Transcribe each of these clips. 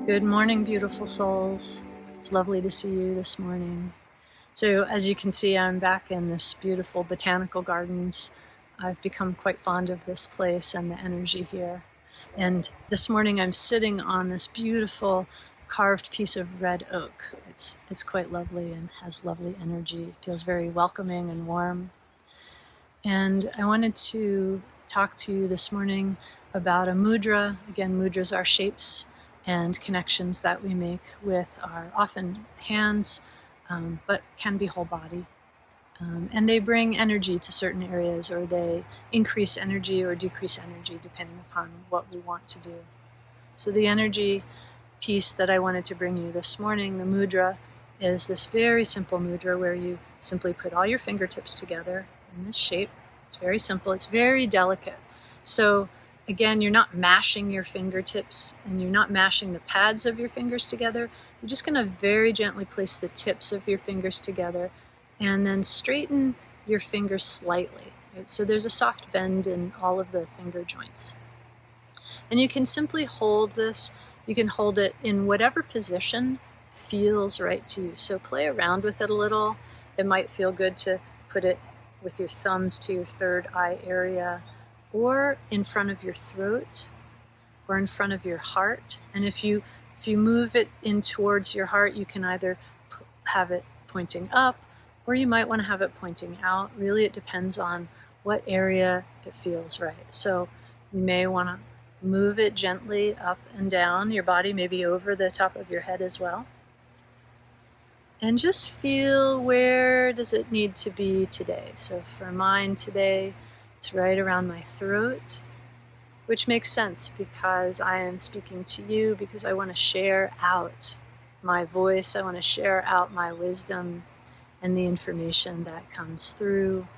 Good morning, beautiful souls. It's lovely to see you this morning. So as you can see, I'm back in this beautiful botanical gardens. I've become quite fond of this place and the energy here. And this morning I'm sitting on this beautiful carved piece of red oak. It's quite lovely and has lovely energy. It feels very welcoming and warm. And I wanted to talk to you this morning about a mudra. Again, mudras are shapes and connections that we make with our often hands, but can be whole body. And they bring energy to certain areas, or they increase energy or decrease energy depending upon what we want to do. So the energy piece that I wanted to bring you this morning, the mudra, is this very simple mudra where you simply put all your fingertips together in this shape. It's very simple, it's very delicate. So again, you're not mashing your fingertips and you're not mashing the pads of your fingers together. You're just going to very gently place the tips of your fingers together and then straighten your fingers slightly. Right? So there's a soft bend in all of the finger joints. And you can simply hold this. You can hold it in whatever position feels right to you. So play around with it a little. It might feel good to put it with your thumbs to your third eye area, or in front of your throat, or in front of your heart. And if you move it in towards your heart, you can either have it pointing up, or you might want to have it pointing out. Really, it depends on what area it feels right. So you may want to move it gently up and down your body, maybe over the top of your head as well. And just feel, where does it need to be today? So for mine today, it's right around my throat, which makes sense because I am speaking to you, because I want to share out my voice. I want to share out my wisdom and the information that comes through.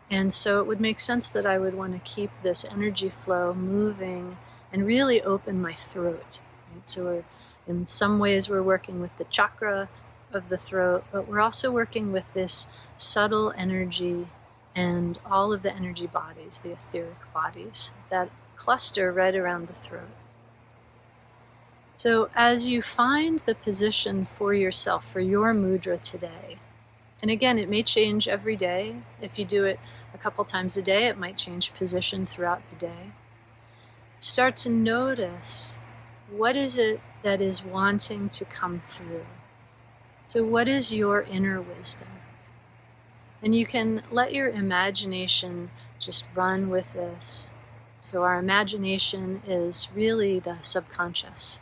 And so it would make sense that I would want to keep this energy flow moving and really open my throat. Right? So in some ways we're working with the chakra of the throat, but we're also working with this subtle energy and all of the energy bodies, the etheric bodies, that cluster right around the throat. So as you find the position for yourself, for your mudra today, and again, it may change every day. If you do it a couple times a day, it might change position throughout the day. Start to notice, what is it that is wanting to come through? So what is your inner wisdom? And you can let your imagination just run with this. So our imagination is really the subconscious.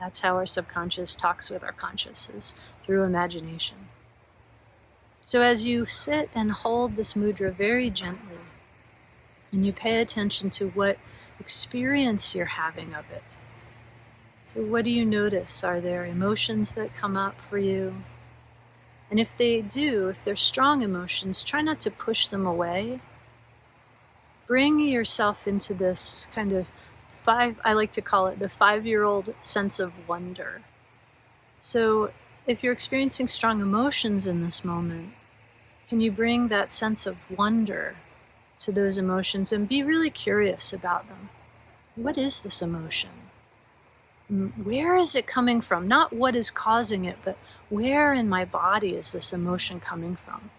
That's how our subconscious talks with our conscious, is through imagination. So as you sit and hold this mudra very gently, and you pay attention to what experience you're having of it. So what do you notice? Are there emotions that come up for you? And if they do, if they're strong emotions, try not to push them away. Bring yourself into this kind of I like to call it the 5-year-old sense of wonder. So if you're experiencing strong emotions in this moment, can you bring that sense of wonder to those emotions and be really curious about them? What is this emotion? Where is it coming from? Not what is causing it, but where in my body is this emotion coming from?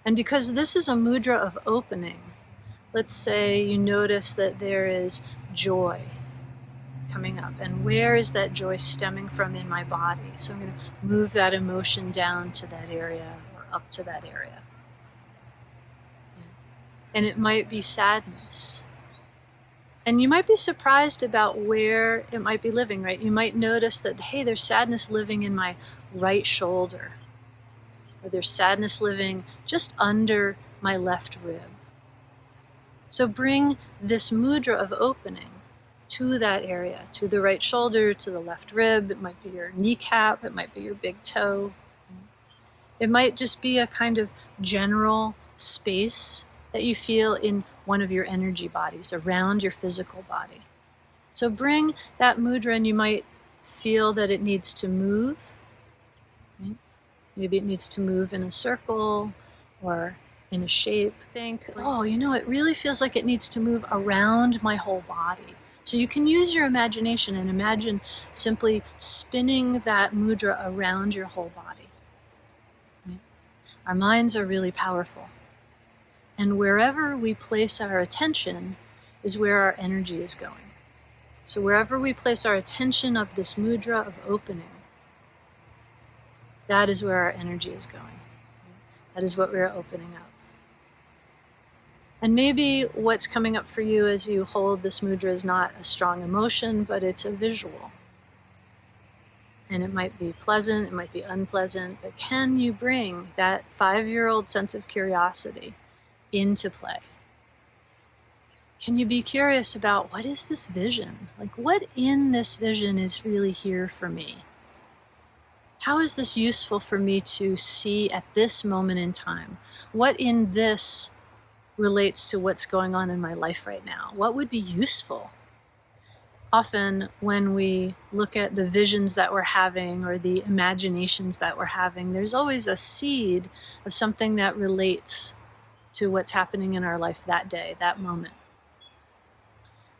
And because this is a mudra of opening, let's say you notice that there is joy coming up. And where is that joy stemming from in my body? So I'm going to move that emotion down to that area or up to that area. And it might be sadness. And you might be surprised about where it might be living, right? You might notice that, hey, there's sadness living in my right shoulder. Or there's sadness living just under my left rib. So bring this mudra of opening to that area, to the right shoulder, to the left rib. It might be your kneecap, it might be your big toe. It might just be a kind of general space that you feel in one of your energy bodies, around your physical body. So bring that mudra, and you might feel that it needs to move. Right? Maybe it needs to move in a circle or in a shape. Think, it really feels like it needs to move around my whole body. So you can use your imagination and imagine simply spinning that mudra around your whole body. Right? Our minds are really powerful. And wherever we place our attention is where our energy is going. So wherever we place our attention of this mudra of opening, that is where our energy is going. That is what we're opening up. And maybe what's coming up for you as you hold this mudra is not a strong emotion, but it's a visual. And it might be pleasant, it might be unpleasant, but can you bring that 5-year-old sense of curiosity into play? Can you be curious about, what is this vision? Like, what in this vision is really here for me? How is this useful for me to see at this moment in time? What in this relates to what's going on in my life right now? What would be useful? Often when we look at the visions that we're having or the imaginations that we're having, there's always a seed of something that relates to what's happening in our life that day, that moment.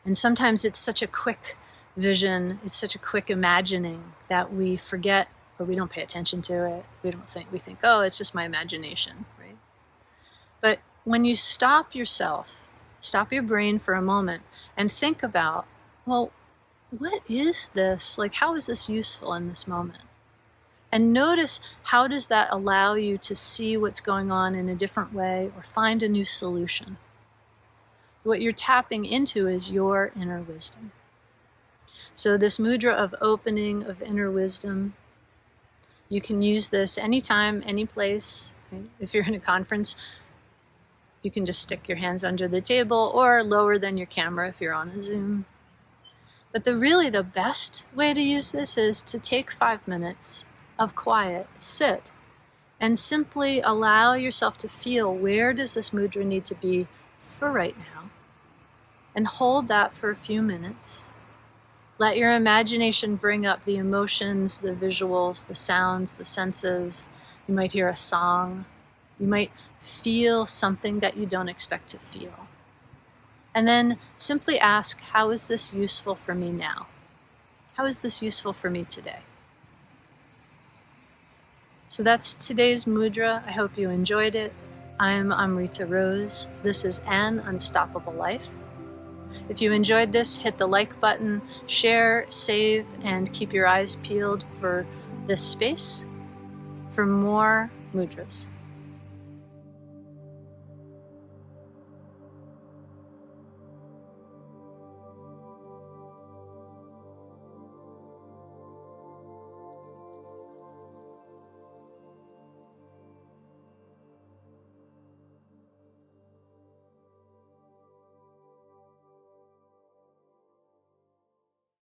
And sometimes it's such a quick vision, it's such a quick imagining that we forget, or we don't pay attention to it. We think, oh, it's just my imagination, right? But when you stop yourself, stop your brain for a moment and think about, well, what is this? Like, how is this useful in this moment? And notice, how does that allow you to see what's going on in a different way or find a new solution? What you're tapping into is your inner wisdom. So this mudra of opening, of inner wisdom, you can use this anytime, any place. Right? If you're in a conference, you can just stick your hands under the table or lower than your camera if you're on a Zoom. But the best way to use this is to take 5 minutes of quiet, sit, and simply allow yourself to feel, where does this mudra need to be for right now? And hold that for a few minutes. Let your imagination bring up the emotions, the visuals, the sounds, the senses. You might hear a song. You might feel something that you don't expect to feel. And then simply ask, how is this useful for me now? How is this useful for me today? So that's today's mudra. I hope you enjoyed it. I'm Amrita Rose. This is An Unstoppable Life. If you enjoyed this, hit the like button, share, save, and keep your eyes peeled for this space for more mudras.